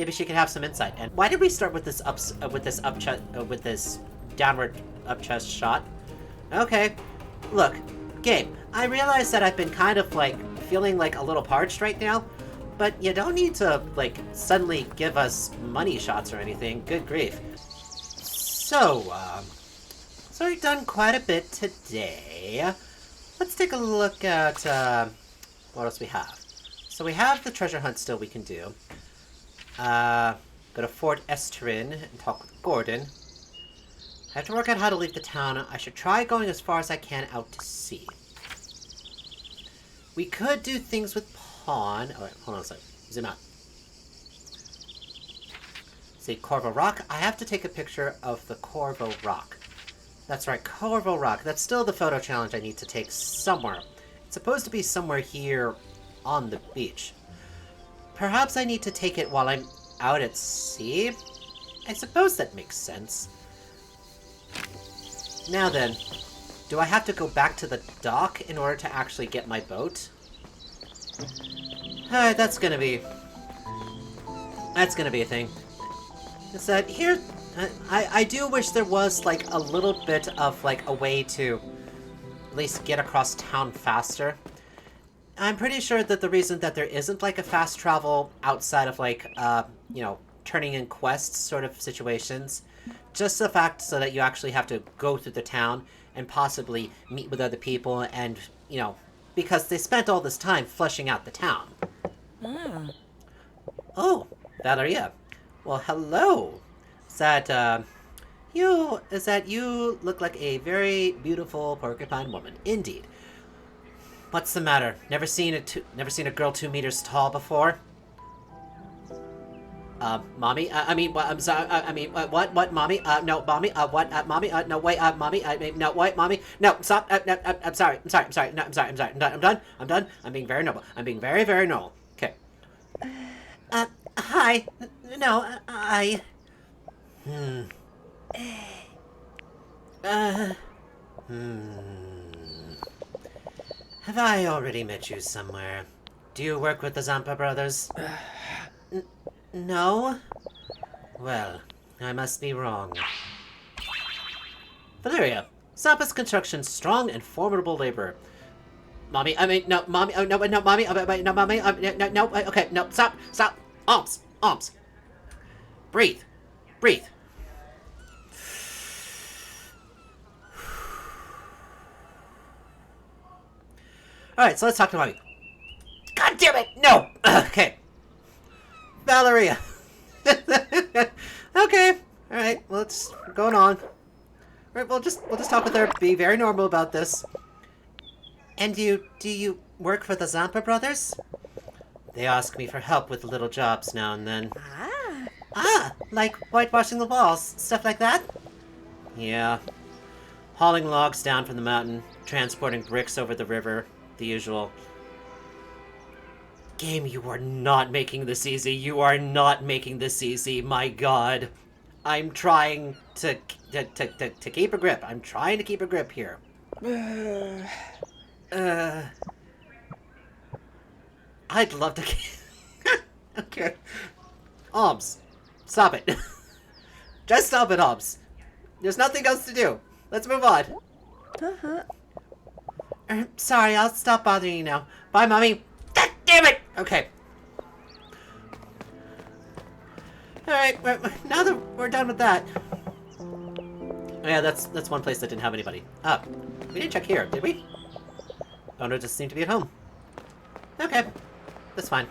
maybe she could have some insight. And why did we start with this downward up chest shot? Okay, look, Gabe, I realize that I've been kind of like feeling like a little parched right now, but you don't need to like suddenly give us money shots or anything. Good grief. So we've done quite a bit today. Let's take a look at what else we have. So we have the treasure hunt still we can do. Go to Fort Esterin and talk with Gordon. I have to work out how to leave the town. I should try going as far as I can out to sea. We could do things with Paun. Oh, wait, hold on a second. Zoom out. See, Corvo Rock. I have to take a picture of the Corvo Rock. That's right, Corvo Rock. That's still the photo challenge I need to take somewhere. It's supposed to be somewhere here on the beach. Perhaps I need to take it while I'm out at sea? I suppose that makes sense. Now then, do I have to go back to the dock in order to actually get my boat? Alright, that's gonna be a thing. Is that here? I do wish there was like a little bit of like a way to at least get across town faster. I'm pretty sure that the reason that there isn't like a fast travel outside of like you know, turning in quests sort of situations, just the fact so that you actually have to go through the town and possibly meet with other people and, you know, because they spent all this time fleshing out the town. Oh, Valeria. Well, hello. Is that you look like a very beautiful porcupine woman. Indeed. What's the matter? Never seen a girl 2 meters tall before? Mommy? I'm sorry, what, Mommy? No, Mommy, what, Mommy? No, wait, Mommy, no, wait, Mommy? No, stop, no, I'm sorry, no, I'm sorry, I'm done, I'm being very noble, I'm being very, very noble. Okay. Hi. No, Have I already met you somewhere? Do you work with the Zampa brothers? No? Well, I must be wrong. Valeria, Zampa's Construction's strong and formidable laborer. Mommy, no, Mommy, oh, no, Mommy, no, Mommy, no, okay, no, stop, Alms. Breathe. Alright, so let's talk to Mommy. God damn it! No! Okay. Valeria. Okay. Alright, well, it's going on. Alright, we'll just talk with her, be very normal about this. And do you work for the Zampa brothers? They ask me for help with little jobs now and then. Like whitewashing the walls, stuff like that? Yeah. Hauling logs down from the mountain, transporting bricks over the river, the usual. Game, you are not making this easy. You are not making this easy, my god. I'm trying to keep a grip. I'm trying to keep a grip here. I'd love to... Okay. Alms. Stop it. Just stop it, Alms. There's nothing else to do. Let's move on. Sorry, I'll stop bothering you now. Bye, Mommy. God damn it! Okay. Alright, now that we're done with that... Oh yeah, that's one place that didn't have anybody. We didn't check here, did we? Owner just seemed to be at home. Okay. That's fine.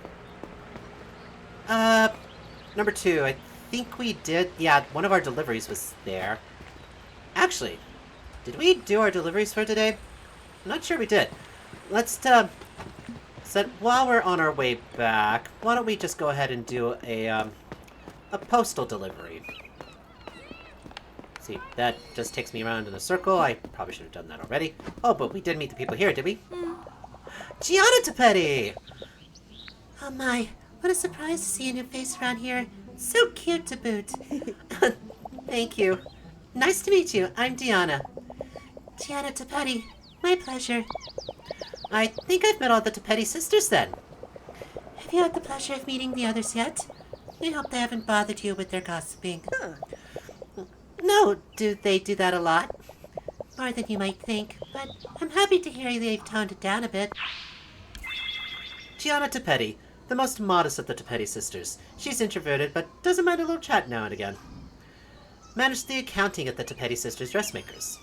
Number 2, I think we did... Yeah, one of our deliveries was there. Actually, did we do our deliveries for today? I'm not sure we did. Let's, so while we're on our way back, why don't we just go ahead and do a postal delivery. See, that just takes me around in a circle. I probably should have done that already. Oh, but we did meet the people here, did we? Gianna Tapetti! Oh my, what a surprise to see a new face around here. So cute to boot. Thank you. Nice to meet you. I'm Diana. Gianna Tapetti. My pleasure. I think I've met all the Tapetti sisters then. Have you had the pleasure of meeting the others yet? I hope they haven't bothered you with their gossiping. No, do they do that a lot? More than you might think, but I'm happy to hear they've toned it down a bit. Gianna Tepetti, the most modest of the Tepetti sisters. She's introverted, but doesn't mind a little chat now and again. Managed the accounting at the Tepetti sisters dressmakers.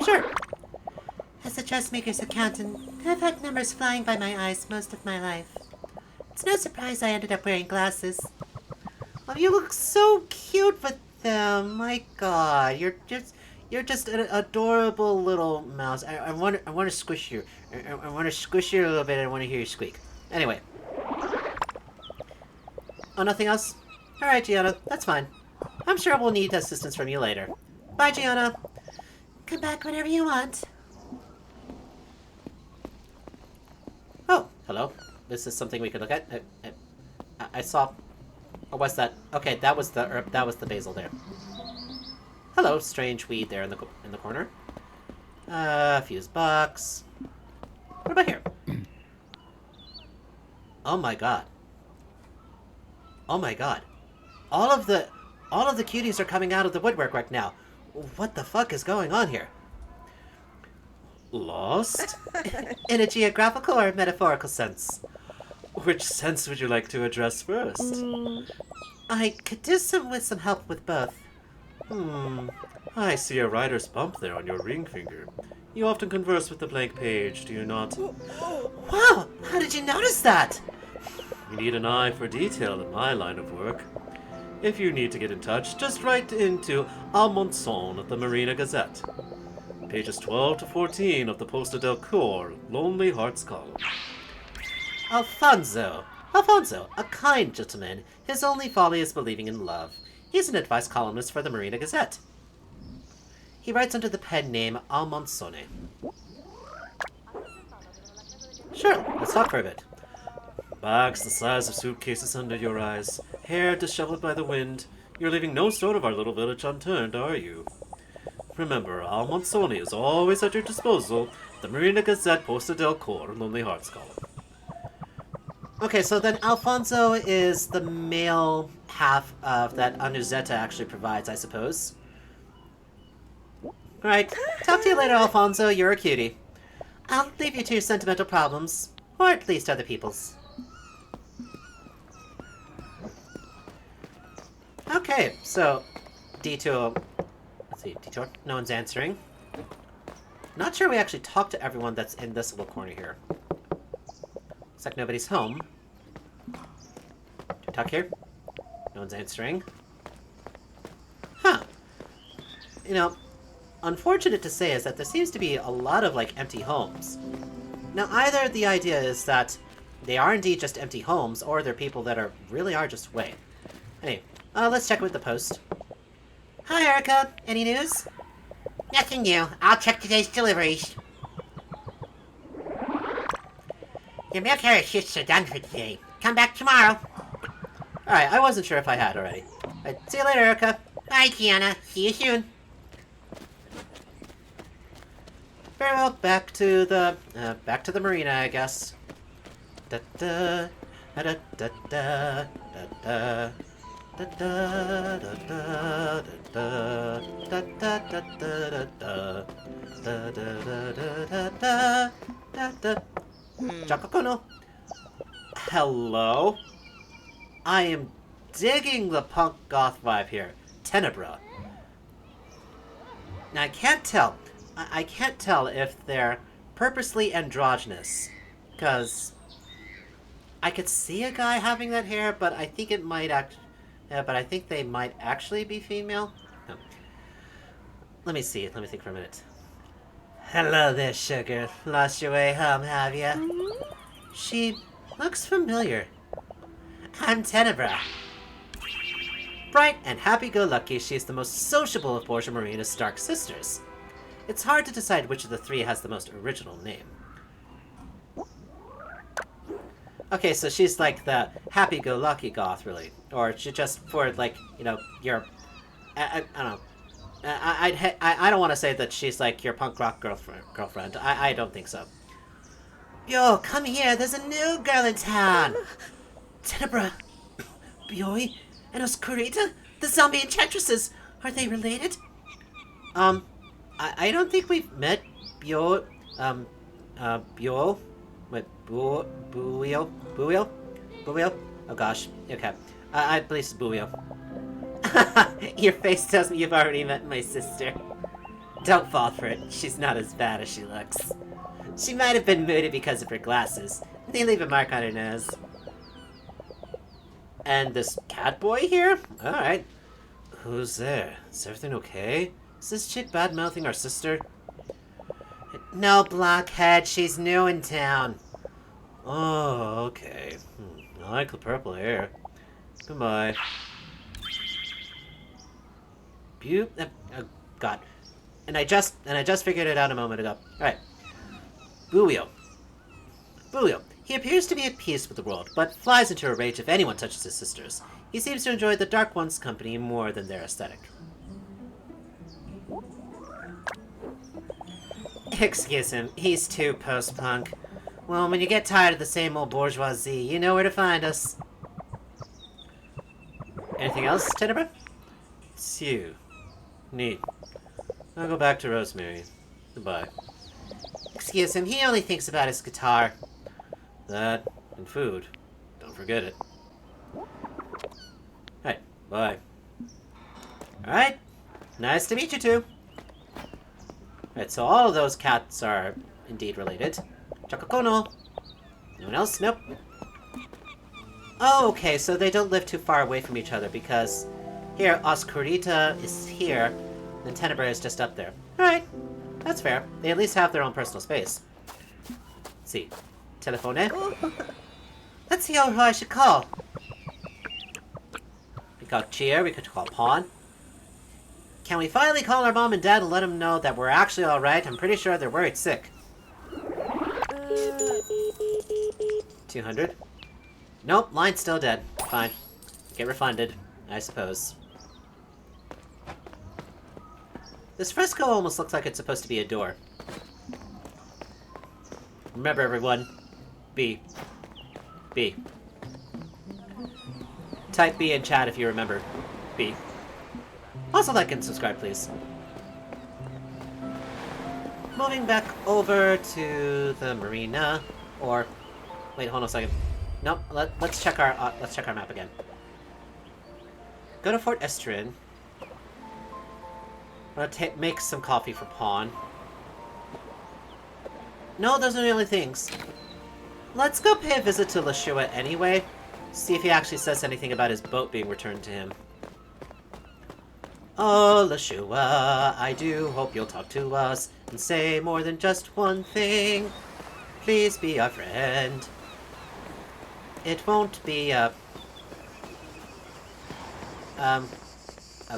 Sure. As a dressmaker's accountant, I've had numbers flying by my eyes most of my life. It's no surprise I ended up wearing glasses. Oh, you look so cute with them. My God, you're just an adorable little mouse. I want to squish you. I want to squish you a little bit. I want to hear you squeak. Anyway. Oh, nothing else? All right, Gianna, that's fine. I'm sure we'll need assistance from you later. Bye, Gianna. Come back whenever you want. Oh, hello. This is something we could look at. I saw. Or was that? Okay, that was the basil there. Hello, strange weed there in the corner. Fuse box. What about here? Oh my God. Oh my God. All of the cuties are coming out of the woodwork right now. What the fuck is going on here? Lost? In a geographical or metaphorical sense? Which sense would you like to address first? I could do with some help with both. I see a writer's bump there on your ring finger. You often converse with the blank page, do you not? Wow! How did you notice that? You need an eye for detail in my line of work. If you need to get in touch, just write into Almonson at the Marina Gazette. Pages 12 to 14 of the Posta del Cor, Lonely Hearts column. Alfonso, a kind gentleman. His only folly is believing in love. He's an advice columnist for the Marina Gazette. He writes under the pen name Almonsone. Sure, let's talk for a bit. Bags the size of suitcases under your eyes, hair disheveled by the wind. You're leaving no stone of our little village unturned, are you? Remember, Almonsone is always at your disposal. The Marina Gazette, Posta del Cor, Lonely Hearts column. Okay, so then Alfonso is the male half of that Anuzeta actually provides, I suppose. Alright, talk to you later, Alfonso. You're a cutie. I'll leave you to your sentimental problems. Or at least other people's. Okay, so Detour. Let's see, Detour. No one's answering. Not sure we actually talked to everyone that's in this little corner here. Looks like nobody's home. Do we talk here? No one's answering. Huh. You know, unfortunate to say is that there seems to be a lot of, like, empty homes. Now, either the idea is that they are indeed just empty homes, or they're people that really are just away. Anyway, let's check with the post. Hi, Erica. Any news? Nothing new. I'll check today's deliveries. Your milk carrier shifts are done for today. Come back tomorrow. Alright, I wasn't sure if I had already. Alright, see you later, Erica. Bye, Gianna. See you soon. Very well, back to the marina, I guess. Da da da da da da da. Da da da da da da da da da da da da da da. Jacocono. Hello. I am digging the punk goth vibe here. Tenebra. Now I can't tell if they're purposely androgynous, because I could see a guy having that hair, but I think it might but I think they might actually be female. No. Let me see. Let me think for a minute. Hello there, sugar. Lost your way home, have ya? She looks familiar. I'm Tenebra. Bright and happy-go-lucky, she is the most sociable of Borgia Marina's Stark sisters. It's hard to decide which of the three has the most original name. Okay, so she's like the happy-go-lucky goth, really. Or she just for, like, you know, your... I don't know. I don't want to say that she's like your punk rock girlfriend. I don't think so. Yo, come here, there's a new girl in town! Tenebra, Bioi, and Oscarita? The zombie enchantresses! Are they related? I don't think we've met Bio, Bio? Wait, Buio? Buio? Buio? Oh gosh, okay. I believe it's Buio. Your face tells me you've already met my sister. Don't fall for it, she's not as bad as she looks. She might have been moody because of her glasses. They leave a mark on her nose. And this cat boy here? Alright. Who's there? Is everything okay? Is this chick bad-mouthing our sister? No, blockhead. She's new in town. Oh, okay. I like the purple hair. Goodbye. God. And I just figured it out a moment ago. Alright. Buio. Buio. He appears to be at peace with the world, but flies into a rage if anyone touches his sisters. He seems to enjoy the Dark One's company more than their aesthetic. Excuse him, he's too post-punk. Well, when you get tired of the same old bourgeoisie, you know where to find us. Anything else, Tenebra? It's you. Neat. I'll go back to Rosemary. Goodbye. Excuse him, he only thinks about his guitar. That and food. Don't forget it. Hey, bye. Alright. Nice to meet you two. Alright, so all of those cats are indeed related. Chakakono. No one else? Nope. Oh, okay, so they don't live too far away from each other because here, Oscarita is here, and Tenebra is just up there. Alright, that's fair. They at least have their own personal space. Let's see. Telephone. Let's see who I should call. We got Cheer, we could call Paun. Can we finally call our mom and dad and let them know that we're actually alright? I'm pretty sure they're worried sick. 200. Nope, line's still dead. Fine. Get refunded, I suppose. This fresco almost looks like it's supposed to be a door. Remember, everyone. B. B. Type B in chat if you remember. B. Also like and subscribe, please. Moving back over to the marina, or wait, hold on a second. Nope. Let's check our map again. Go to Fort Estrin. I'm gonna make some coffee for Paun. No, those are the only things. Let's go pay a visit to Lashua anyway. See if he actually says anything about his boat being returned to him. Oh, Lashua, I do hope you'll talk to us and say more than just one thing. Please be our friend. It won't be, oh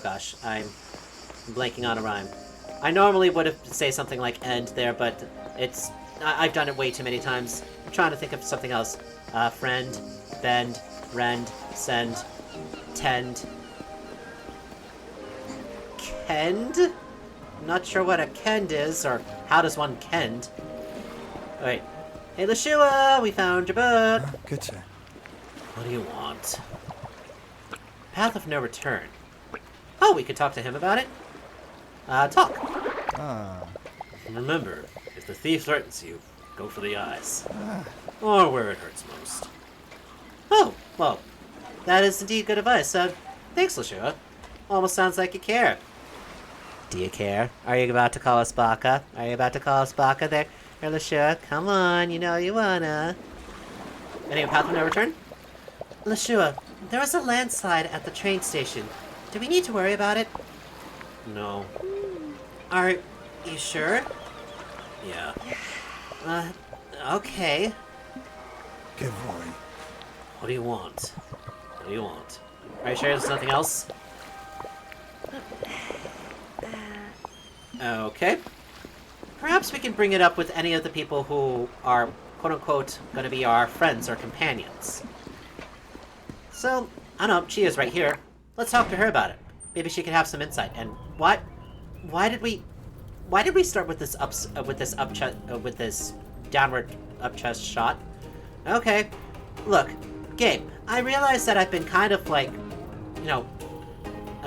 gosh, I'm blanking on a rhyme. I normally would have say something like end there, but I've done it way too many times. I'm trying to think of something else. Friend, bend, rend, send, tend. Kend? I'm not sure what a kend is, or how does one kend. Wait. Hey, Lashua, we found your book. Good, sir. What do you want? Path of no return. Oh, we could talk to him about it. Talk. Ah. Remember, if the thief threatens you, go for the eyes. Or where it hurts most. Oh, well, that is indeed good advice. Thanks, Lashua. Almost sounds like you care. Do you care? Are you about to call us Baka? Are you about to call us Baka there, Lashua? Come on, you know you wanna. Any path of no return? Lashua, there was a landslide at the train station. Do we need to worry about it? No. Are you sure? Yeah. Okay. Que voy. What do you want? What do you want? Are you sure there's nothing else? Okay. Perhaps we can bring it up with any of the people who are, quote-unquote, going to be our friends or companions. So, I don't know, she is right here. Let's talk to her about it. Maybe she can have some insight. And why did we start with this downward up chest shot. Okay. Look, Gabe, I realize that I've been kind of like, you know,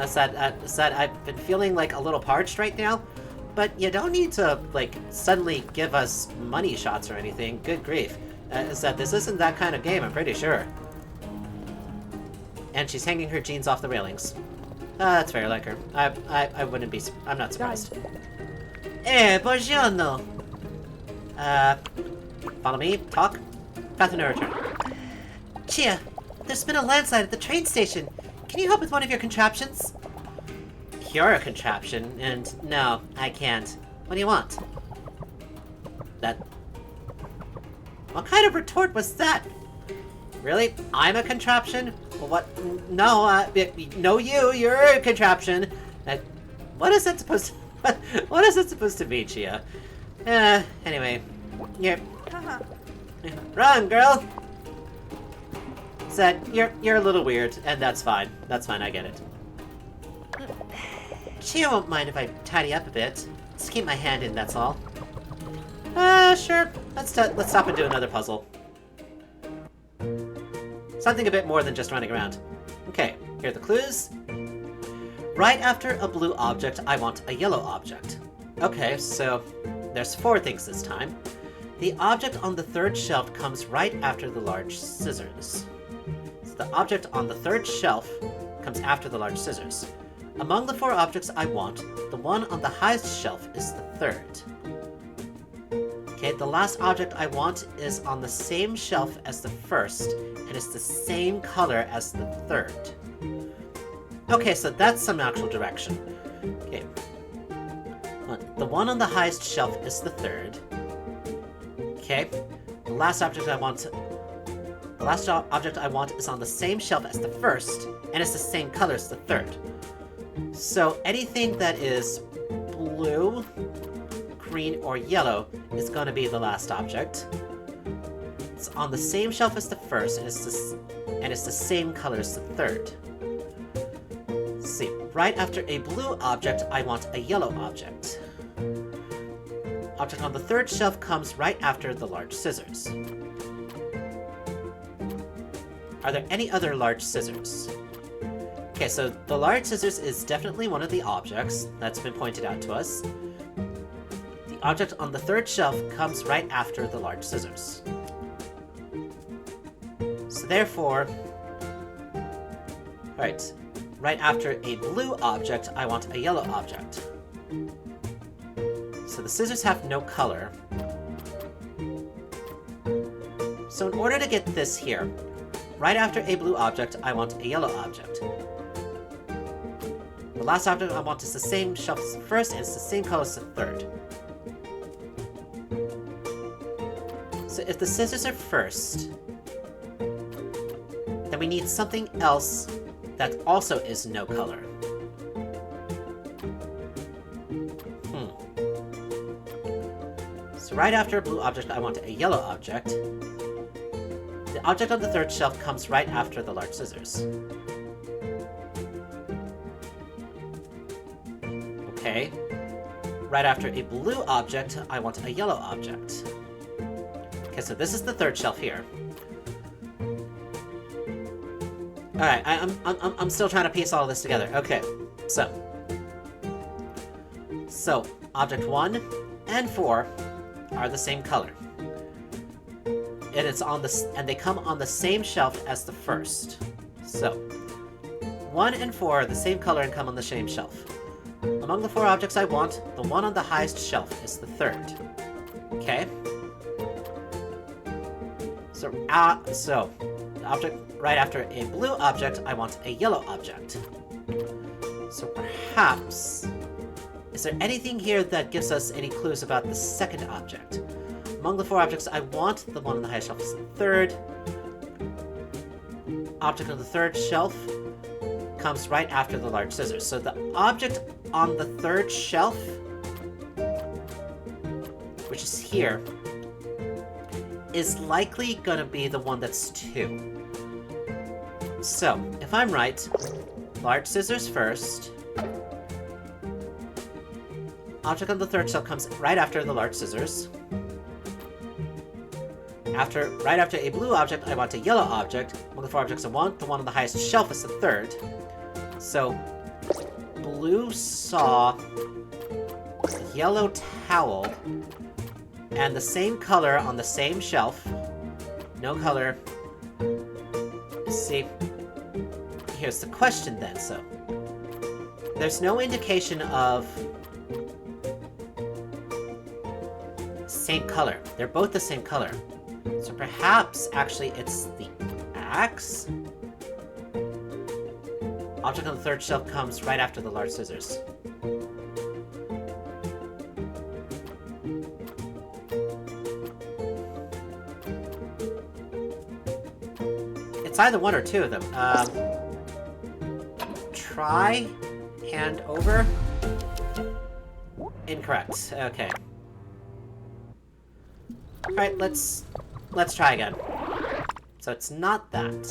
said I've been feeling like a little parched right now, but you don't need to like suddenly give us money shots or anything. Good grief. Said this isn't that kind of game, I'm pretty sure. And she's hanging her jeans off the railings. That's very like her. I wouldn't be. I'm not surprised. Buongiorno. Follow me. Talk. Path of no return. Chia, there's been a landslide at the train station. Can you help with one of your contraptions? You're a contraption, and no, I can't. What do you want? That... What kind of retort was that? Really? I'm a contraption? Well, what? No, no you're a contraption. What is that supposed to... What is that supposed to be, Chia? Anyway. Run, girl! Said, you're a little weird, and that's fine. That's fine, I get it. Chia won't mind if I tidy up a bit. Just keep my hand in, that's all. Sure. Let's stop and do another puzzle. Something a bit more than just running around. Okay, here are the clues. Right after a blue object, I want a yellow object. Okay, so there's 4 things this time. The object on the 3rd shelf comes right after the large scissors. So the object on the 3rd shelf comes after the large scissors. Among the 4 objects I want, the one on the highest shelf is the 3rd. Okay, the last object I want is on the same shelf as the 1st, and it's the same color as the 3rd. Okay, so that's some actual direction. Okay. The one on the highest shelf is the 3rd. Okay. The last object I want is on the same shelf as the 1st, and it's the same color as the 3rd. So anything that is blue, green, or yellow is going to be the last object. It's on the same shelf as the 1st, and it's the same color as the 3rd. Let's see. Right after a blue object, I want a yellow object. Object on the 3rd shelf comes right after the large scissors. Are there any other large scissors? Okay, so the large scissors is definitely one of the objects that's been pointed out to us. The object on the 3rd shelf comes right after the large scissors. So therefore, right after a blue object, I want a yellow object. So the scissors have no color. So in order to get this here, right after a blue object, I want a yellow object. The last object I want is the same shelf as the 1st, and it's the same color as the 3rd. So if the scissors are 1st, then we need something else that also is no color. So right after a blue object, I want a yellow object. The object on the 3rd shelf comes right after the large scissors. Okay. Right after a blue object, I want a yellow object. Okay, so this is the 3rd shelf here. Alright, I'm still trying to piece all this together. Okay, so object 1 and 4 are the same color. And they come on the same shelf as the 1st. So 1 and 4 are the same color and come on the same shelf. Among the 4 objects I want, the one on the highest shelf is the 3rd. Okay? So the object right after a blue object, I want a yellow object. So perhaps... Is there anything here that gives us any clues about the 2nd object? Among the 4 objects I want, the one on the highest shelf is the 3rd. Object on the 3rd shelf comes right after the large scissors. So the object on the 3rd shelf, which is here, is likely gonna be the one that's 2. So, if I'm right, large scissors first. Object on the 3rd shelf comes right after the large scissors. Right after a blue object, I want a yellow object. Among the 4 objects I want, the one on the highest shelf is the third. So, blue saw, yellow towel, and the same color on the same shelf. No color. See, here's the question then, so. There's no indication of same color. They're both the same color. So perhaps, actually, it's the axe? Object on the third shelf comes right after the large scissors. It's either one or two of them. Try, hand over. Incorrect. Okay. Alright, let's try again. So it's not that.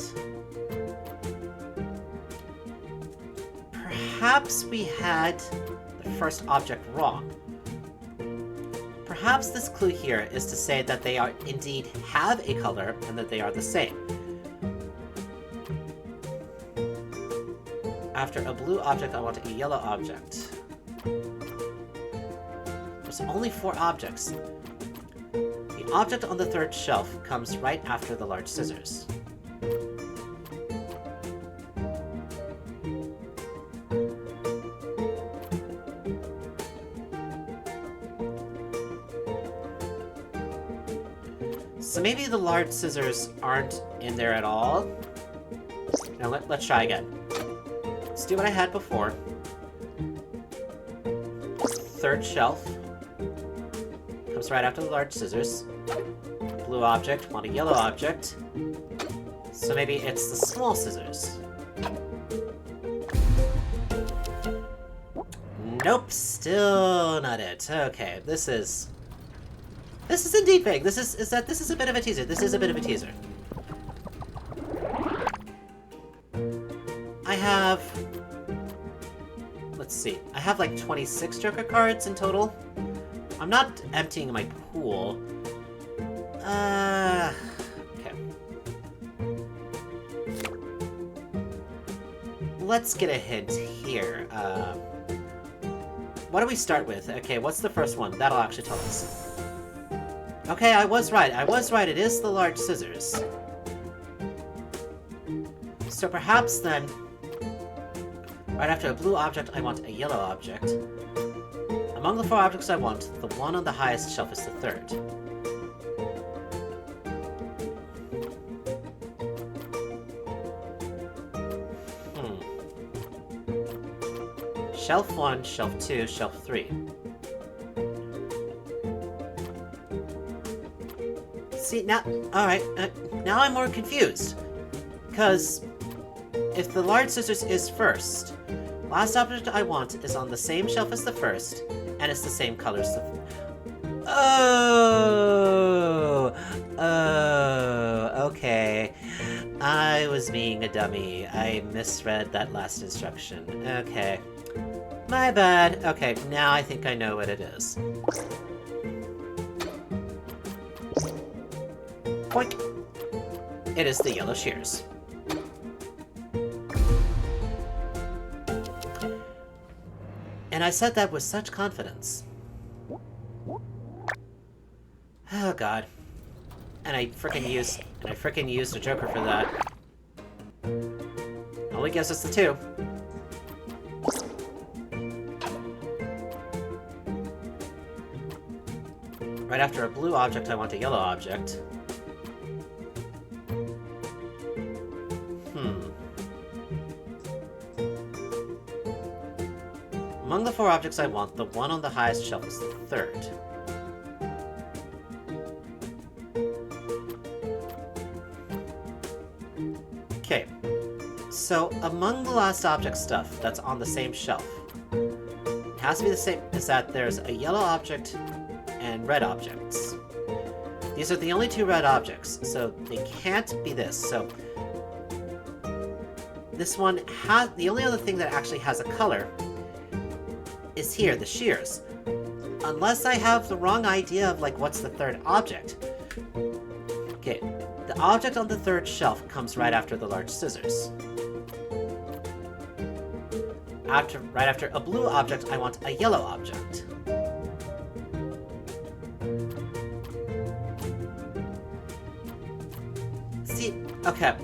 Perhaps we had the first object wrong. Perhaps this clue here is to say that they are indeed have a color and that they are the same. After a blue object, I want a yellow object. There's only 4 objects. The object on the third shelf comes right after the large scissors. So maybe the large scissors aren't in there at all. Now let's try again. Let's do what I had before. Third shelf. Comes right after the large scissors. Blue object, want a yellow object. So maybe it's the small scissors. Nope, still not it. Okay, this is indeed vague. This is a bit of a teaser. This is a bit of a teaser. I have, let's see, I have like 26 Joker cards in total. I'm not emptying my pool. Okay. Let's get a hint here. What do we start with? Okay, what's the first one? That'll actually tell us. Okay, I was right. It is the large scissors. So perhaps then, right after a blue object, I want a yellow object. Among the 4 objects I want, the one on the highest shelf is the third. Shelf 1, Shelf 2, Shelf 3. See, now... Alright, now I'm more confused. Because if the large scissors is first, last object I want is on the same shelf as the first, and it's the same color as the... Oh, okay. I was being a dummy. I misread that last instruction. Okay. My bad. Okay, now I think I know what it is. Boink! It is the yellow shears. And I said that with such confidence. Oh god. And I frickin' used a Joker for that. Only gives us the 2. Right after a blue object, I want a yellow object. Among the 4 objects I want, the one on the highest shelf is the third. Okay, so among the last object stuff that's on the same shelf, it has to be the same, is that there's a yellow object and red objects. These are the only 2 red objects, so they can't be this, so this one has, the only other thing that actually has a color is here, the shears. Unless I have the wrong idea of, like, what's the third object. object on the third shelf comes right after the large scissors. Right after a blue object, I want a yellow object. See, okay.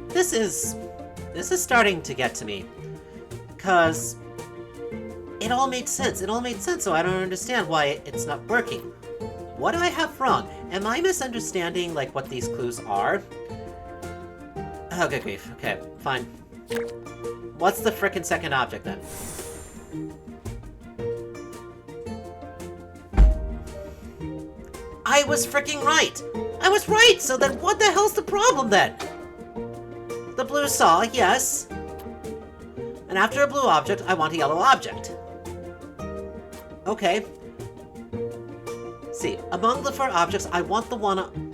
This is starting to get to me. 'Cause it all made sense. It all made sense, so I don't understand why it's not working. What do I have wrong? Am I misunderstanding, like, what these clues are? Oh, good grief. Okay, fine. What's the frickin' second object, then? I was fricking right! I was right! So then what the hell's the problem, then? The blue saw, yes. And after a blue object, I want a yellow object. Okay. See, among the four objects, I want the one...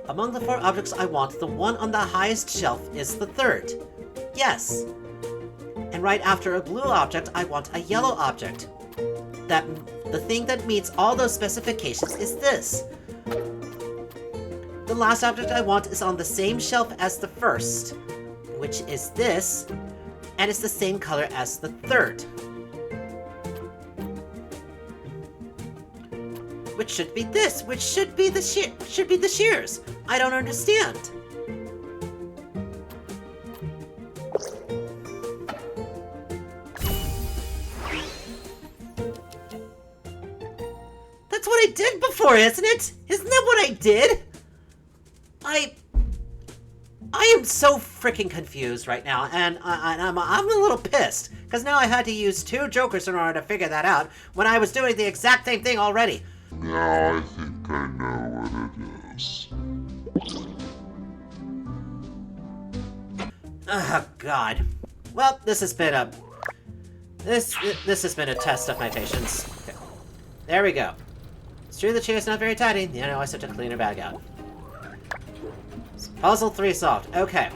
Among the four objects I want, the one on the highest shelf is the third. Yes. And right after a blue object, I want a yellow object. The thing that meets all those specifications is this. The last object I want is on the same shelf as the first, which is this, and it's the same color as the third. Which should be this, which should be the shears. I don't understand. That's what I did before, isn't it? Isn't that what I did? I am so freaking confused right now, and I'm a little pissed, because now I had to use 2 jokers in order to figure that out, when I was doing the exact same thing already. Now I think I know what it is. Oh, God. Well, this has been a... This has been a test of my patience. Okay. There we go. It's true the chair's not very tidy. You know, I have to clean her bag out. Puzzle 3 solved. Okay.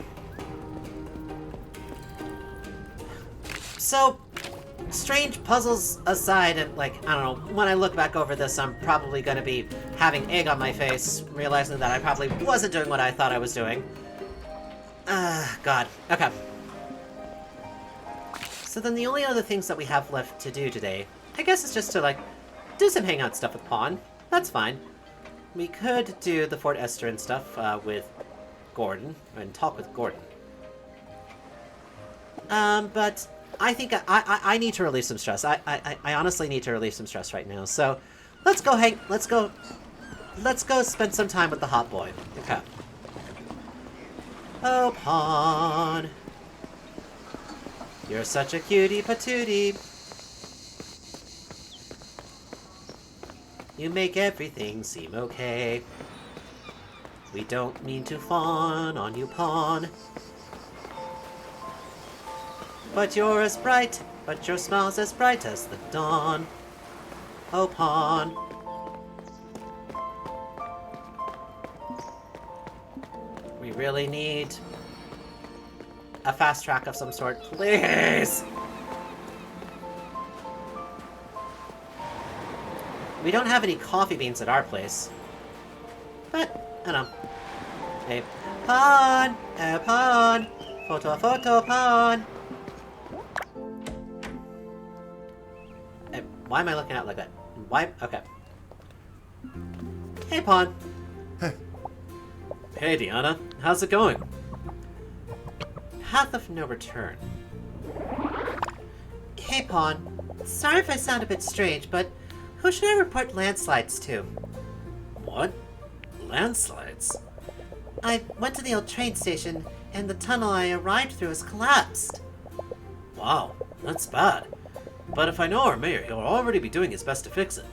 So, strange puzzles aside, and, like, I don't know, when I look back over this, I'm probably gonna be having egg on my face, realizing that I probably wasn't doing what I thought I was doing. God. Okay. So then the only other things that we have left to do today, I guess, is just to, like, do some hangout stuff with Paun. That's fine. We could do the Fort Esther and stuff with Gordon, and talk with Gordon. But I think I need to release some stress. I honestly need to release some stress right now. So let's go spend some time with the hot boy. Okay. Oh, Paun. You're such a cutie patootie. You make everything seem okay. We don't mean to fawn on you, Paun. But you're as bright, but your smile's as bright as the dawn. Oh, Paun. We really need a fast track of some sort, please! We don't have any coffee beans at our place. But, I don't know. Hey, Paun! Paun! Photo, Paun! Hey, why am I looking out like that? Why? Okay. Hey, Paun! Hey, Deanna. How's it going? Path of no return. Hey, Paun. Sorry if I sound a bit strange, but who should I report landslides to? What? Landslides? I went to the old train station, and the tunnel I arrived through has collapsed. Wow, that's bad. But if I know our mayor, he'll already be doing his best to fix it.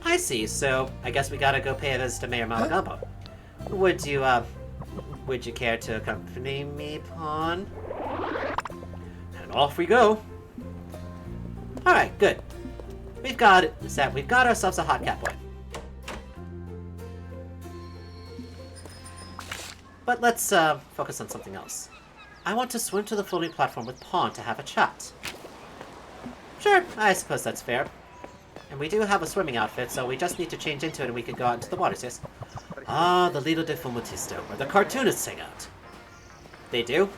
I see, so I guess we gotta go pay a visit to Mayor Malagampo. Would you care to accompany me, Paun? And off we go. Alright, good. We've got ourselves a hot cat boy. But let's focus on something else. I want to swim to the floating platform with Paun to have a chat. Sure, I suppose that's fair. And we do have a swimming outfit, so we just need to change into it and we can go out into the water, sis. Ah, the Lido de Fumatisto, where the cartoonists hang out. They do?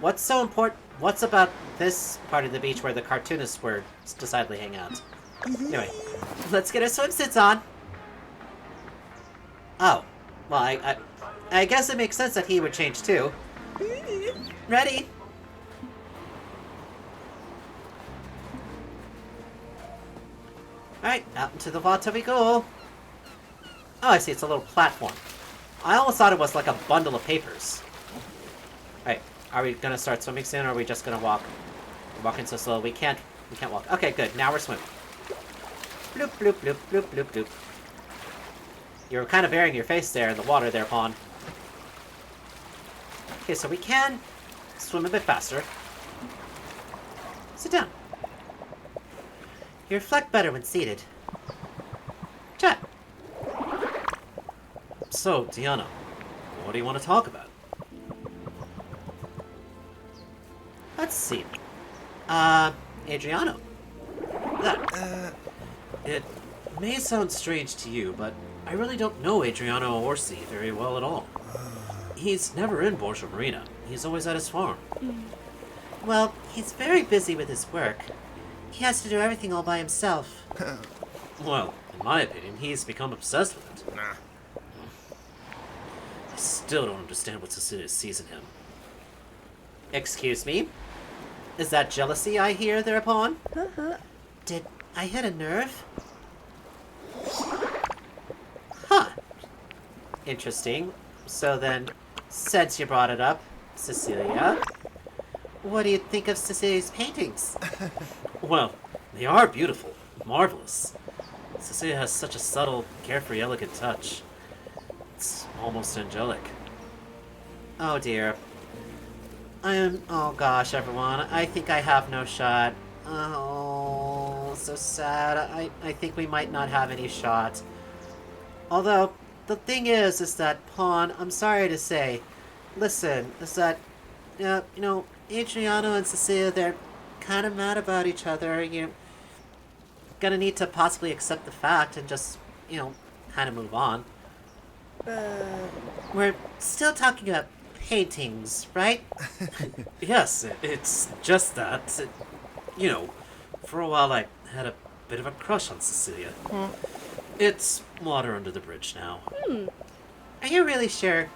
What's so important? What's about this part of the beach where the cartoonists were decidedly hang out? Anyway, let's get our swimsuits on. Oh, well, I guess it makes sense that he would change too. Ready? Alright, out into the water we go. Oh, I see, it's a little platform. I almost thought it was like a bundle of papers. Alright, are we gonna start swimming soon, or are we just gonna walk? We're walking so slow, we can't walk. Okay, good, now we're swimming. Bloop, bloop, bloop, bloop, bloop, bloop. You're kind of burying your face there in the water there, Paun. Okay, so we can swim a bit faster. Sit down. You reflect better when seated. Chat. So, Diana, what do you want to talk about? Let's see. Adriano. That. It may sound strange to you, but I really don't know Adriano Orsi very well at all. He's never in Borgia Marina. He's always at his farm. Well, he's very busy with his work. He has to do everything all by himself. Well, in my opinion, he's become obsessed with it. Nah. I still don't understand what Cecilia sees in him. Excuse me? Is that jealousy I hear thereupon? Did I hit a nerve? Huh. Interesting. So then, since you brought it up, Cecilia, what do you think of Cecilia's paintings? Well, they are beautiful. Marvelous. Cecilia has such a subtle, carefree, elegant touch. It's almost angelic. Oh dear. Oh gosh, everyone. I think I have no shot. Oh, so sad. I think we might not have any shot. Although, the thing is that, Paun, I'm sorry to say, listen, is that, you know, Adriano and Cecilia, they're kind of mad about each other. You're gonna need to possibly accept the fact and just, you know, kind of move on. We're still talking about paintings, right? Yes, it's just that. You know, for a while I had a bit of a crush on Cecilia. It's water under the bridge now. Are you really sure?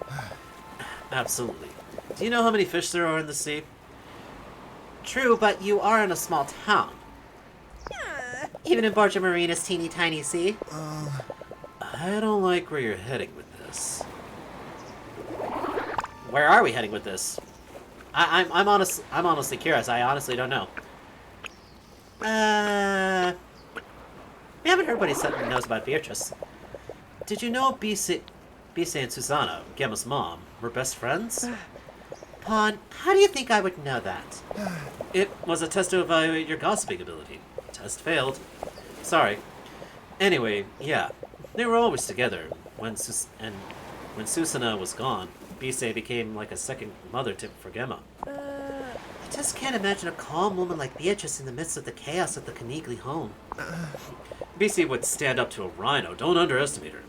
Absolutely. Do you know how many fish there are in the sea? True, but you are in a small town. Even in Borgia Marina's teeny tiny sea. I don't like where you're heading with this. Where are we heading with this? I'm honestly curious. I honestly don't know. We haven't heard what he said knows about Beatrice. Did you know Bise and Susanna, Gemma's mom, were best friends? Paun, how do you think I would know that? It was a test to evaluate your gossiping ability. Test failed. Sorry. Anyway, yeah, they were always together. When Susanna was gone, Bise became like a second mother for Gemma. I just can't imagine a calm woman like Beatrice in the midst of the chaos of the Canigli home. Bise would stand up to a rhino. Don't underestimate her.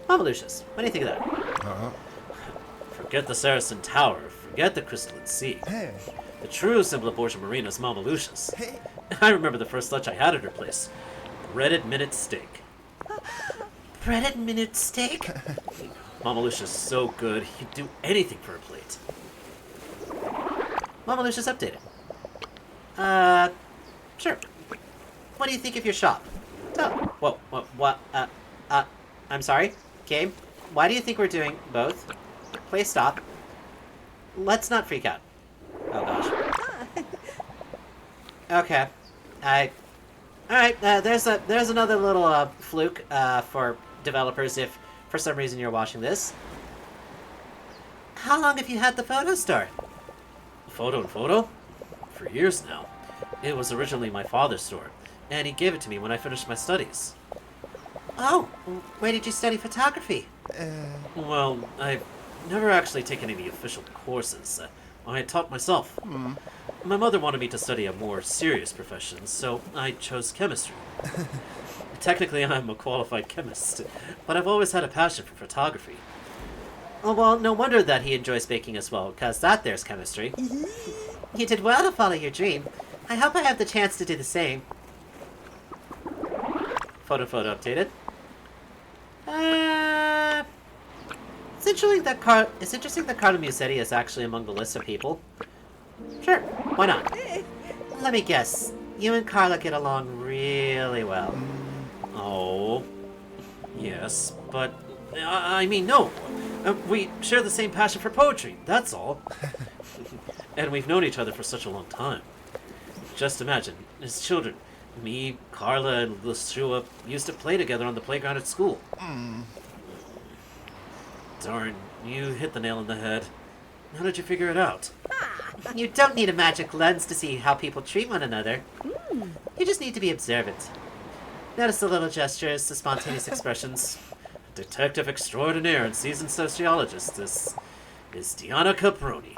Mama Lucius, what do you think of that? Forget the Saracen Tower. Forget the crystalline sea. Hey. The true symbol of Borgia Marina is Mama Lucius. I remember the first lunch I had at her place. Breaded minute steak. Breaded minute steak? Mama Lucius is so good, he'd do anything for a plate. Mama Lucius updated. Sure. What do you think of your shop? Whoa, what, I'm sorry? Game? Why do you think we're doing both? Please stop. Let's not freak out. Oh gosh. Okay. Alright, there's another little, fluke, for developers if for some reason you're watching this. How long have you had the photo store? Photo? For years now. It was originally my father's store, and he gave it to me when I finished my studies. Oh, where did you study photography? Well, I've never actually taken any official courses. I taught myself. My mother wanted me to study a more serious profession, so I chose chemistry. Technically, I'm a qualified chemist, but I've always had a passion for photography. Oh, well, no wonder that he enjoys baking as well, because that there's chemistry. You did well to follow your dream. I hope I have the chance to do the same. Photo updated. It's interesting that Carlo Musetti is actually among the list of people. Sure, why not? Let me guess. You and Carla get along really well. Oh, yes, but I mean, no. We share the same passion for poetry, that's all. And we've known each other for such a long time. Just imagine, as children, me, Carla, and Lustrua used to play together on the playground at school. Darn, you hit the nail on the head. How did you figure it out? You don't need a magic lens to see how people treat one another. You just need to be observant. Notice the little gestures, the spontaneous expressions. Detective extraordinaire and seasoned sociologist, this is Diana Caproni.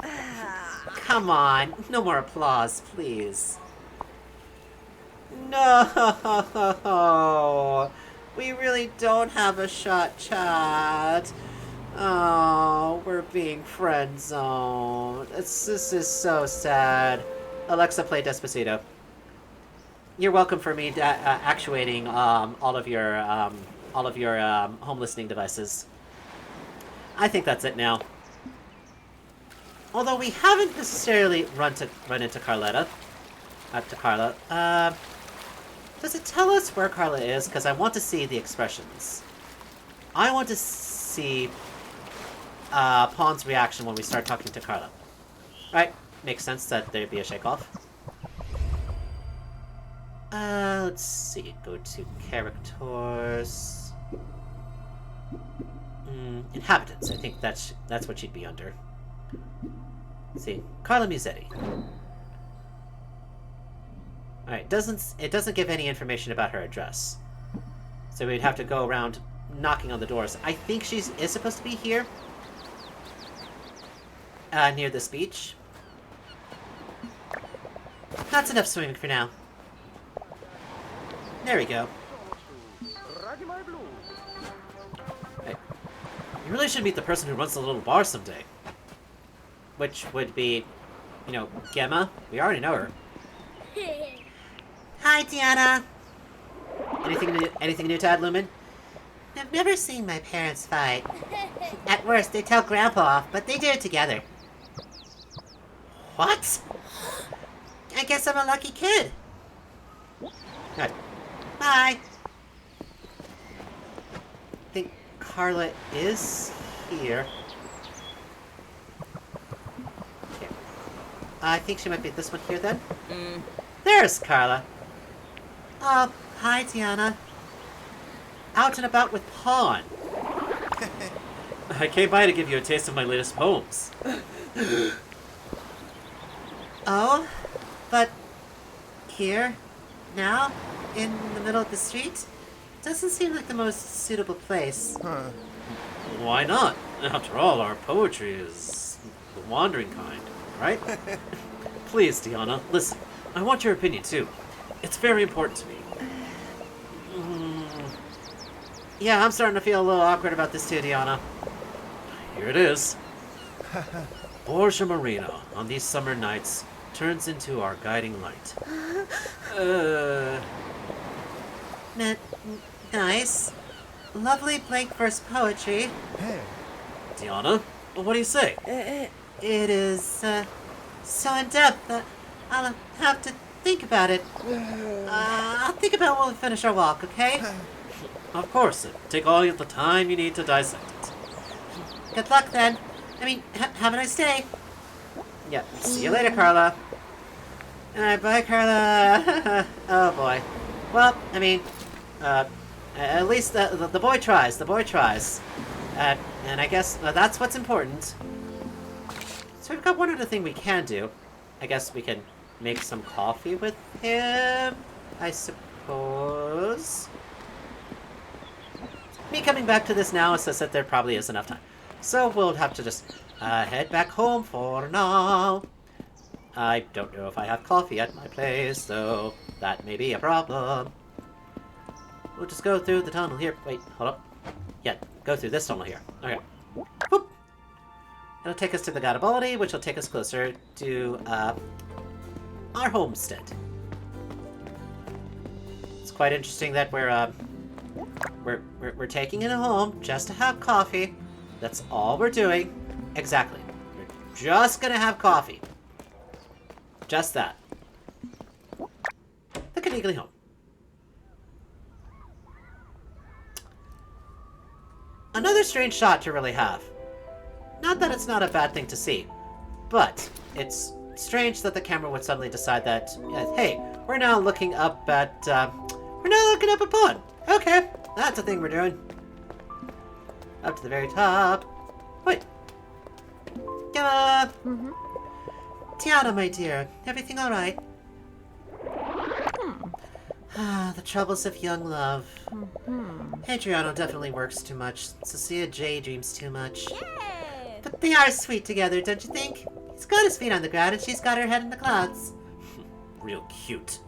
Come on, no more applause, please. No, we really don't have a shot, Chad. Oh, we're being friend zoned. This is so sad. Alexa, play Despacito. You're welcome for me actuating all of your home listening devices. I think that's it now. Although we haven't necessarily run into Carla. Does it tell us where Carla is? Because I want to see the expressions. I want to see Paun's reaction when we start talking to Carla. Right, makes sense that there'd be a shake-off. Let's see, go to characters. Inhabitants, I think that's what she'd be under. Let's see, Carla Musetti. Alright, it doesn't give any information about her address. So we'd have to go around knocking on the doors. I think she is supposed to be here. Near this beach. That's enough swimming for now. There we go. Hey, you really should meet the person who runs the little bar someday. Which would be, Gemma. We already know her. Hi, Diana. Anything new to add, Lumen? I've never seen my parents fight. At worst, they tell Grandpa off, but they do it together. What? I guess I'm a lucky kid. Good. Bye. I think Carla is here. Okay. I think she might be this one here then. There's Carla. Oh, hi, Tiana. Out and about with Paun. I came by to give you a taste of my latest poems. Oh, but here, now, in the middle of the street, doesn't seem like the most suitable place. Why not? After all, our poetry is the wandering kind, right? Please, Diana, listen. I want your opinion, too. It's very important to me. Yeah, I'm starting to feel a little awkward about this too, Diana. Here it is. Borgia Marina, on these summer nights, turns into our guiding light. Nice. Lovely blank verse poetry. Hey. Diana, what do you say? It is, so in-depth that I'll have to think about it. I'll think about it when we finish our walk, okay? Of course, take all the time you need to dissect it. Good luck, then. I mean, have a nice day. Yeah, see you later, Carla. Alright, bye, Carla. Oh, boy. Well, I mean, at least the boy tries. The boy tries. And I guess that's what's important. So we've got one other thing we can do. I guess we can make some coffee with him, I suppose. Me coming back to this now says that there probably is enough time. So we'll have to just head back home for now. I don't know if I have coffee at my place, so that may be a problem. We'll just go through the tunnel here. Wait, hold up. Yeah, go through this tunnel here. Okay. Whoop! It'll take us to the Garibaldi, which will take us closer to, our homestead. It's quite interesting that we're taking it home just to have coffee. That's all we're doing. Exactly. We're just gonna have coffee. Just that. The Canigly home. Another strange shot to really have. Not that it's not a bad thing to see, but it's strange that the camera would suddenly decide that, hey, we're now looking up at Paun. Okay, that's a thing we're doing. Up to the very top. Wait. Tiana, my dear, everything alright? The troubles of young love. Adriano definitely works too much. Cecilia J dreams too much. But they are sweet together, don't you think? He's got his feet on the ground and she's got her head in the clouds. Real cute.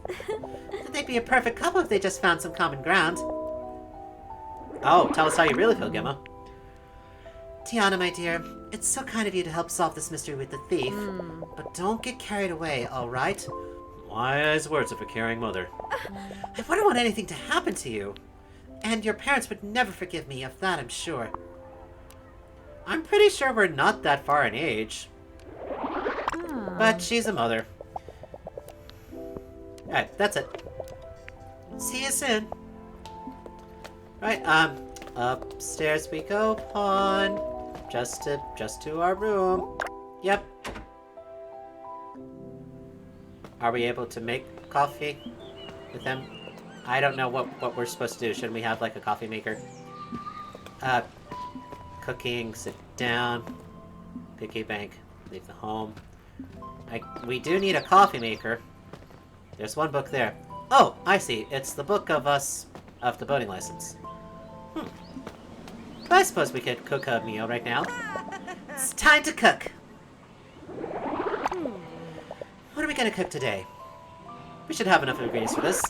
They'd be a perfect couple if they just found some common ground. Oh, tell us how you really feel, Gemma. Tiana, my dear, it's so kind of you to help solve this mystery with the thief. But don't get carried away, alright? Wise words of a caring mother. I wouldn't want anything to happen to you. And your parents would never forgive me, of that I'm sure. I'm pretty sure we're not that far in age. But she's a mother. Alright, that's it. See you soon. Right, upstairs we go, Paun. Just to our room. Yep. Are we able to make coffee with them? I don't know what we're supposed to do. Shouldn't we have, like, a coffee maker? Cooking, sit down. Piggy bank, leave the home. We do need a coffee maker. There's one book there. Oh, I see. It's the book of the boating license. I suppose we could cook a meal right now. It's time to cook. What are we gonna cook today? We should have enough ingredients for this.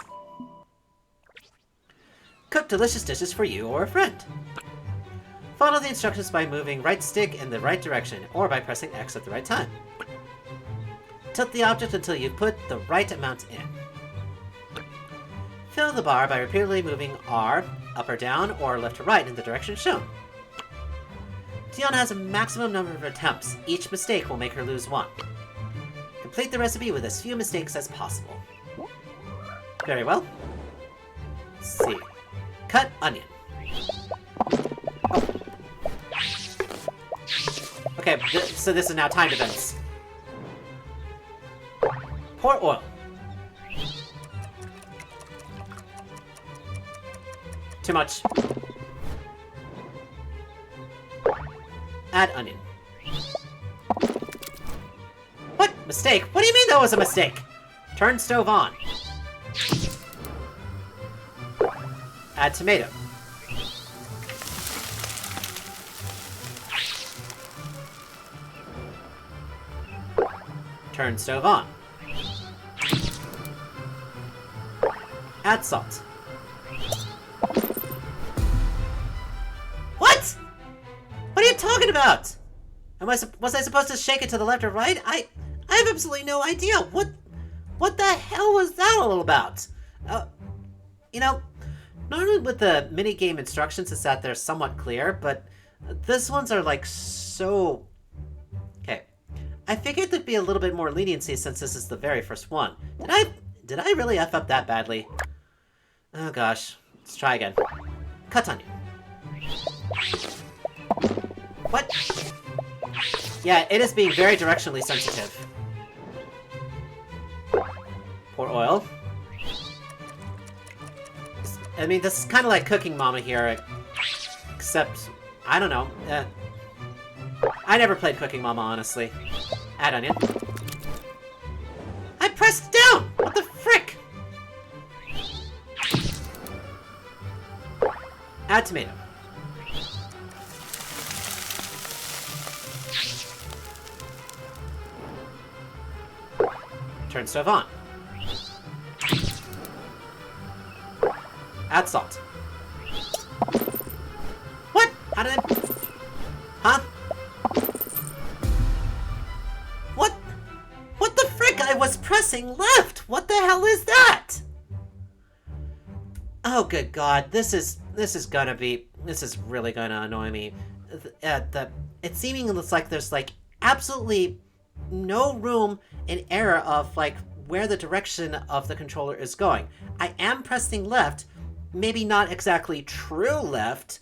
Cook delicious dishes for you or a friend. Follow the instructions by moving right stick in the right direction or by pressing X at the right time. Tilt the object until you put the right amount in. Fill the bar by repeatedly moving R up or down or left or right in the direction shown. Tiana has a maximum number of attempts. Each mistake will make her lose one. Complete the recipe with as few mistakes as possible. Very well. Let's see. Cut onion. Oh. Okay, so this is now timed events. Pour oil. Too much. Add onion. What? Mistake? What do you mean that was a mistake? Turn stove on. Add tomato. Turn stove on. Add salt. What? What are you talking about? Was I supposed to shake it to the left or right? I have absolutely no idea. What the hell was that all about? You know, normally with the minigame instructions it's that they're somewhat clear, but this one's are like so... Okay. I figured there'd be a little bit more leniency since this is the very first one. Did I really F up that badly? Oh gosh. Let's try again. Cut onion. What? Yeah, it is being very directionally sensitive. Pour oil. I mean, this is kind of like Cooking Mama here, except, I don't know. I never played Cooking Mama, honestly. Add onion. I pressed down! What the frick? Add tomato. Turn stove on. Add salt. What? How did I... Huh? What? What the frick? I was pressing left! What the hell is that? Oh, good God. This is really gonna annoy me. It seeming looks like there's, like, absolutely no room in error of, like, where the direction of the controller is going. I am pressing left, maybe not exactly true left,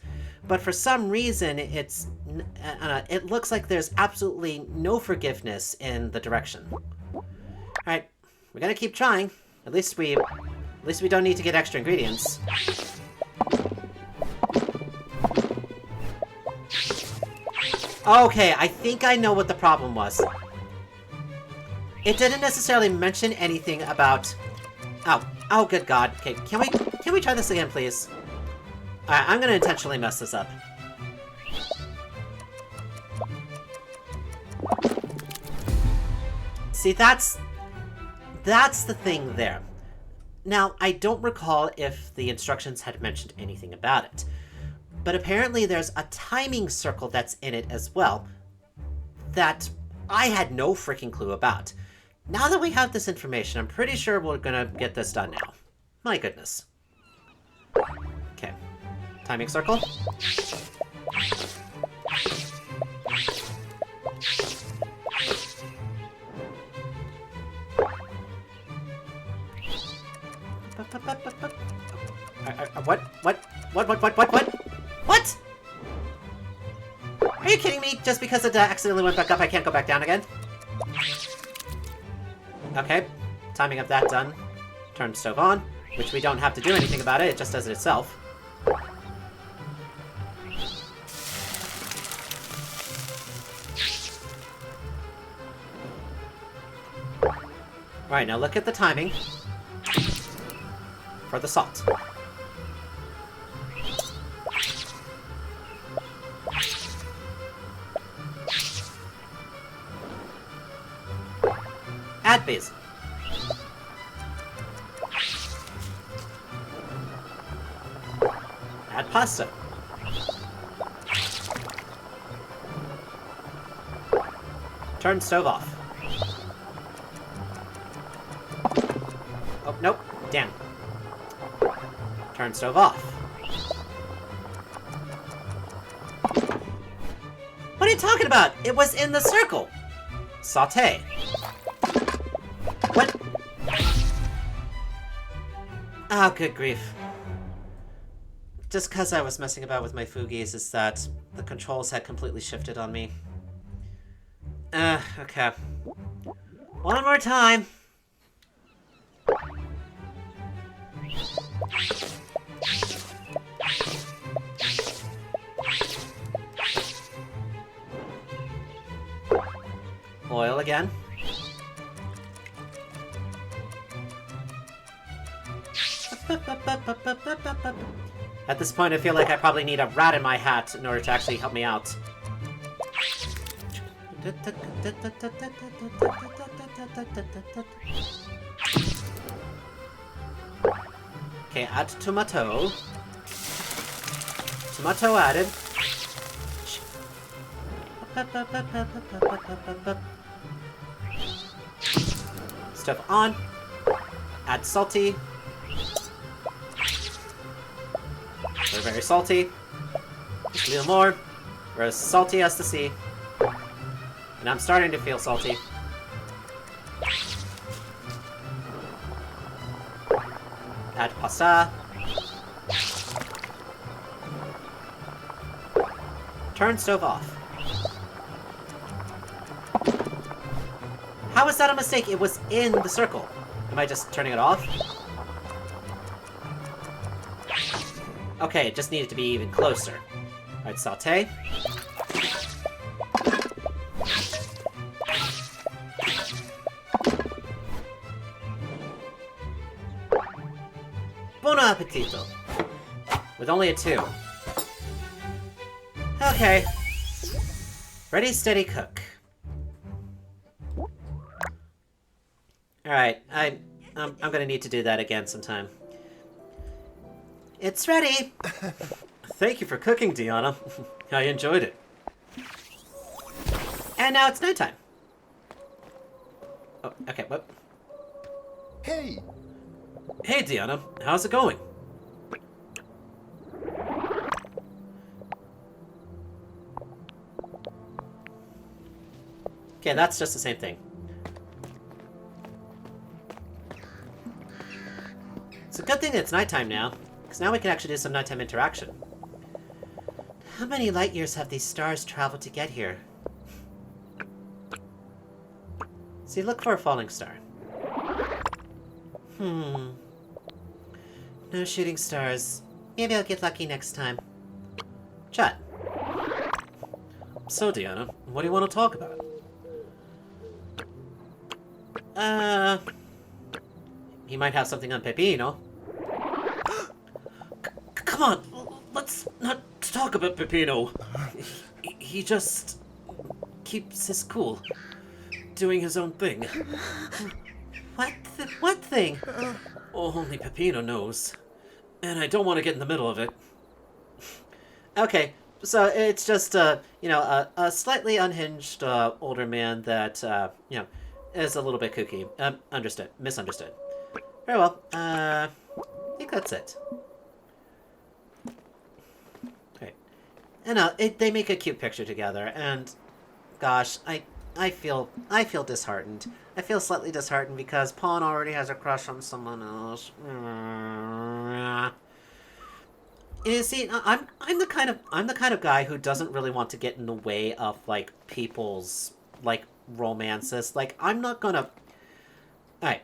but for some reason it looks like there's absolutely no forgiveness in the direction. Alright, we're gonna keep trying. At least we don't need to get extra ingredients. Okay, I think I know what the problem was. It didn't necessarily mention anything about... Oh, good God. Okay, can we try this again, please? Alright, I'm gonna intentionally mess this up. See, that's the thing there. Now, I don't recall if the instructions had mentioned anything about it, but apparently there's a timing circle that's in it as well that I had no freaking clue about. Now that we have this information, I'm pretty sure we're gonna get this done now. My goodness. Okay. Timing circle. What? What? Are you kidding me? Just because it accidentally went back up, I can't go back down again? Okay. Timing of that done. Turn stove on, which we don't have to do anything about it, it just does it itself. Alright, now look at the timing for the salt. Add basil. Add pasta. Turn stove off. Oh, nope. Damn. Turn stove off. What are you talking about? It was in the circle. Sauté. What? Oh, good grief. Just because I was messing about with my Fugies is that the controls had completely shifted on me. Okay. One more time. Oil again. At this point, I feel like I probably need a rat in my hat in order to actually help me out. Okay, add tomato. Tomato added. Stove on. Add salty. They're very salty. Just a little more. We're as salty as the sea. And I'm starting to feel salty. Add pasta. Turn stove off. How is that a mistake? It was in the circle. Am I just turning it off? Okay, it just needed to be even closer. Alright, sauté. Buon appetito! With only a 2. Okay. Ready, steady, cook. Alright, I'm gonna need to do that again sometime. It's ready! Thank you for cooking, Deanna. I enjoyed it. And now it's nighttime. Oh, okay, what? Hey! Hey, Deanna. How's it going? Okay, that's just the same thing. It's a good thing it's nighttime now, because now we can actually do some nighttime interaction. How many light years have these stars traveled to get here? See, look for a falling star. No shooting stars. Maybe I'll get lucky next time. Chat. So, Deanna, what do you want to talk about? He might have something on Pepino. Come on, let's not talk about Peppino. He just keeps his cool, doing his own thing. What thing? Only Peppino knows. And I don't want to get in the middle of it. Okay, so it's just, you know, a slightly unhinged older man that, you know, is a little bit kooky. Understood. Misunderstood. Very well. I think that's it. Okay. And they make a cute picture together, and gosh, I feel disheartened. I feel slightly disheartened because Paun already has a crush on someone else. You see, I'm the kind of guy who doesn't really want to get in the way of like people's like romances. Like I'm not gonna. Alright.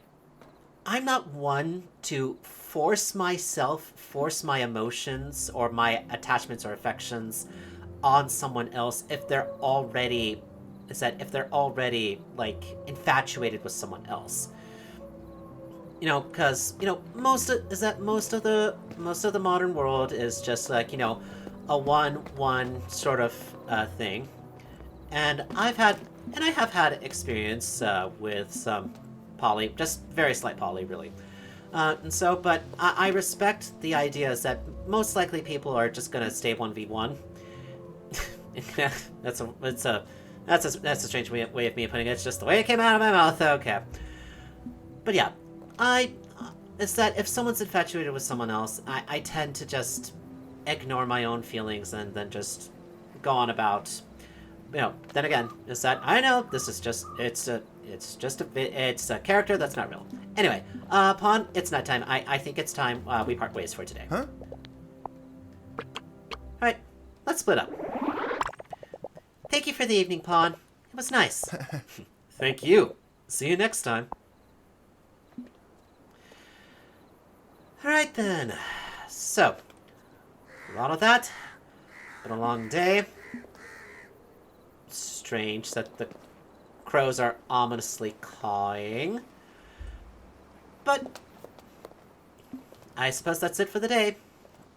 I'm not one to force my emotions or my attachments or affections on someone else if they're already like infatuated with someone else. You know, because you know most of the modern world is just like, you know, a one sort of thing, and I have had experience with some poly, just very slight poly, really. And so, but I respect the ideas that most likely people are just gonna stay 1v1. That's a strange way of me putting it. It's just the way it came out of my mouth. Okay. But yeah, it's that if someone's infatuated with someone else, I tend to just ignore my own feelings and then just go on about, you know, then again, is that I know this is just, it's a character that's not real. Anyway, Paun, it's nighttime. I think it's time we part ways for today. Huh? Alright, let's split up. Thank you for the evening, Paun. It was nice. Thank you. See you next time. Alright then. So, a lot of that. Been a long day. Strange that the crows are ominously cawing. But I suppose that's it for the day.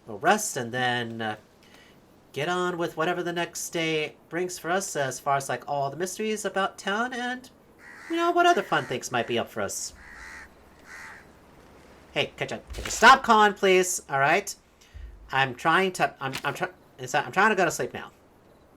We'll rest and then get on with whatever the next day brings for us as far as like all the mysteries about town and, you know, what other fun things might be up for us. Hey, could you stop calling, please? All right, I'm trying to go to sleep now.